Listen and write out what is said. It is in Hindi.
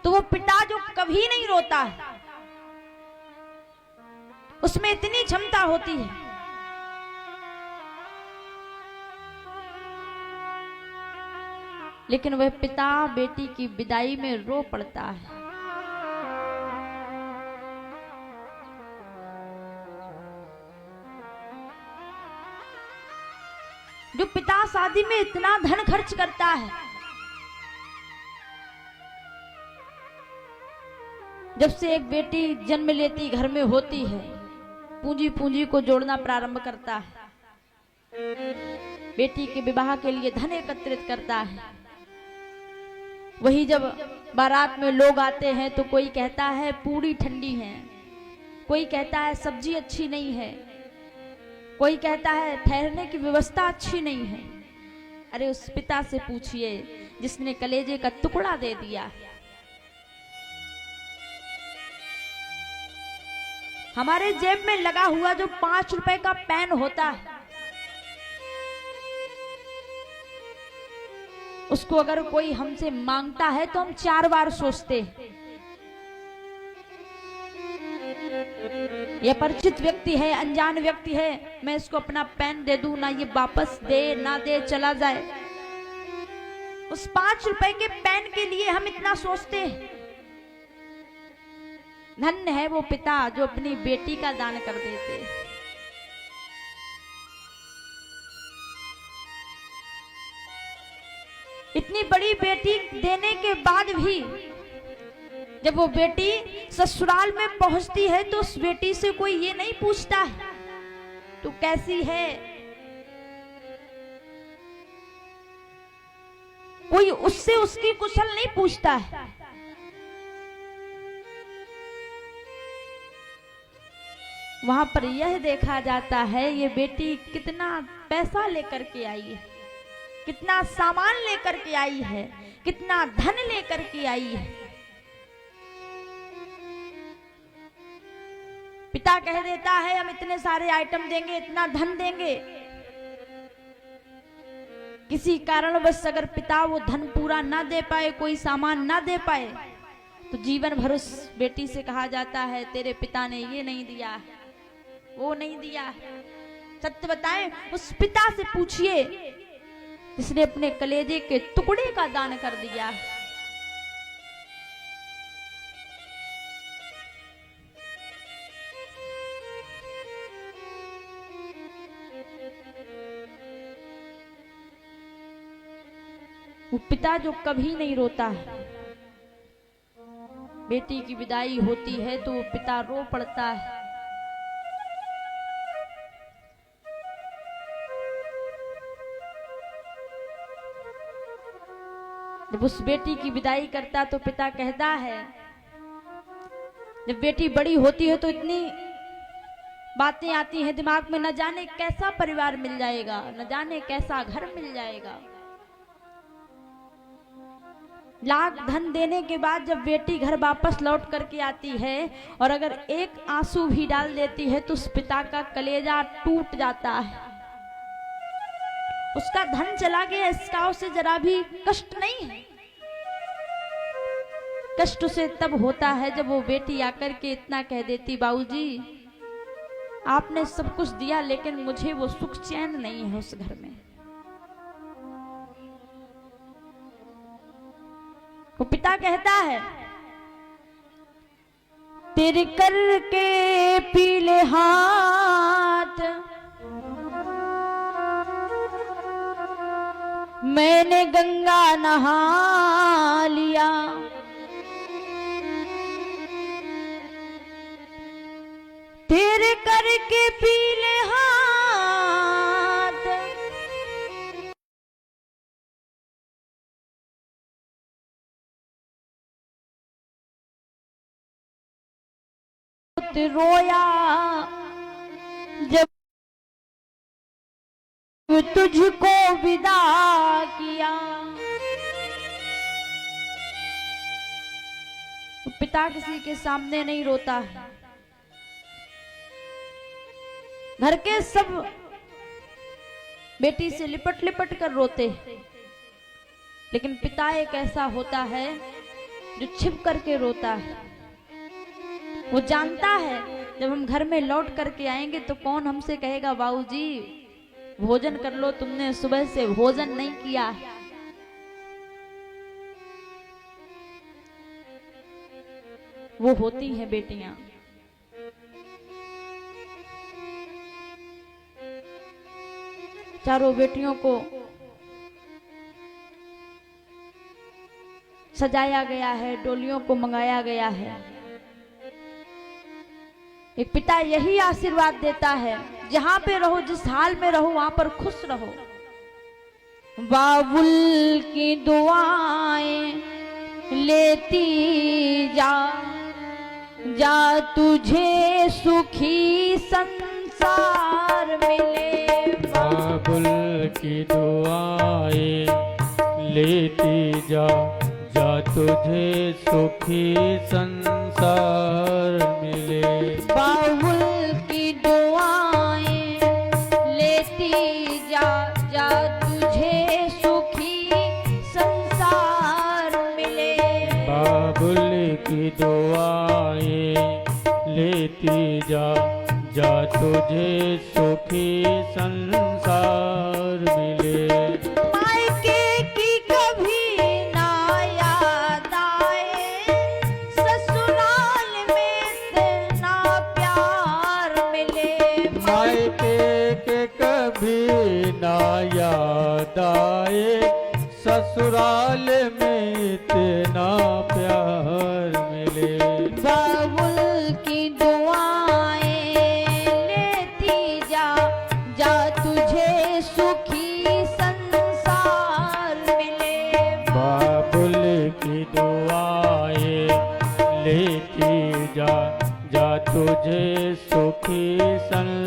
तो वो पिता जो कभी नहीं रोता है, उसमें इतनी क्षमता होती है। लेकिन वह पिता बेटी की विदाई में रो पड़ता है। जो पिता शादी में इतना धन खर्च करता है, जब से एक बेटी जन्म लेती घर में होती है, पूंजी पूंजी को जोड़ना प्रारंभ करता है, बेटी के विवाह के लिए धन एकत्रित करता है। वही जब बारात में लोग आते हैं तो कोई कहता है पूरी ठंडी है, कोई कहता है सब्जी अच्छी नहीं है, कोई कहता है ठहरने की व्यवस्था अच्छी नहीं है। अरे उस पिता से पूछिए जिसने कलेजे का टुकड़ा दे दिया। हमारे जेब में लगा हुआ जो 5 रुपए का पेन होता है, उसको अगर कोई हमसे मांगता है तो हम 4 बार सोचते हैं। यह परिचित व्यक्ति है, अनजान व्यक्ति है, मैं इसको अपना पेन दे दूं, ना ये वापस दे ना दे चला जाए। उस 5 रुपए के पेन के लिए हम इतना सोचते हैं। धन्य है वो पिता जो अपनी बेटी का दान कर देते। इतनी बड़ी बेटी देने के बाद भी जब वो बेटी ससुराल में पहुंचती है तो उस बेटी से कोई ये नहीं पूछता है तू कैसी है, कोई उससे उसकी कुशल नहीं पूछता है। वहां पर यह देखा जाता है ये बेटी कितना पैसा लेकर के आई है, कितना सामान लेकर के आई है, कितना धन लेकर के आई है। पिता कह देता है हम इतने सारे आइटम देंगे, इतना धन देंगे। किसी कारणवश अगर पिता वो धन पूरा ना दे पाए, कोई सामान ना दे पाए, तो जीवन भर उस बेटी से कहा जाता है तेरे पिता ने ये नहीं दिया, वो नहीं दिया। सत्य बताएं, उस पिता से पूछिए जिसने अपने कलेजे के टुकड़े का दान कर दिया। वो पिता जो कभी नहीं रोता है, बेटी की विदाई होती है तो वो पिता रो पड़ता है। जब उस बेटी की विदाई करता तो पिता कहता है, जब बेटी बड़ी होती है तो इतनी बातें आती हैं दिमाग में, न जाने कैसा परिवार मिल जाएगा, न जाने कैसा घर मिल जाएगा। लाख धन देने के बाद जब बेटी घर वापस लौट करके आती है और अगर एक आंसू भी डाल देती है तो उस पिता का कलेजा टूट जाता है। उसका धन चला गया, इसका उसे जरा भी कष्ट नहीं है। कष्ट उसे तब होता है जब वो बेटी आकर के इतना कह देती, बाबूजी आपने सब कुछ दिया लेकिन मुझे वो सुख चैन नहीं है उस घर में। वो पिता कहता है, तेरे करके पीले हाथ मैंने गंगा नहा लिया, तेरे करके पीले हाथ रोया जब तुझको विदा किया। पिता किसी के सामने नहीं रोता है, घर के सब बेटी से लिपट लिपट कर रोते हैं, लेकिन पिता एक ऐसा होता है जो छिप करके रोता है। वो जानता है जब हम घर में लौट करके आएंगे तो कौन हमसे कहेगा बाबूजी भोजन कर लो, तुमने सुबह से भोजन नहीं किया है। वो होती हैं बेटियां। चारों बेटियों को सजाया गया है, डोलियों को मंगाया गया है। एक पिता यही आशीर्वाद देता है, जहां पे रहो, जिस हाल में रहो, वहां पर खुश रहो। बाबुल की दुआएं लेती जा, जा तुझे सुखी संसार मिले। बाबुल की दुआएं लेती जा, जा तुझे सुखी संसार मिले। बाबुल की दुआएं लेती जा, जा तुझे सुखी संसार मिले। बाबुल की दुआएं लेती जा, जा तुझे सुखी संसार मिले। मायके की कभी ना याद आए, ससुराल में इतना प्यार मिले। मायके के कभी ना याद आए, ससुराल में इतना प्यार मिले। बाबुल की दुआएं लेती जा, जा तुझे सुखी संसार मिले। बाबुल की दुआएं लेती जा, जा तुझे सुखी संसार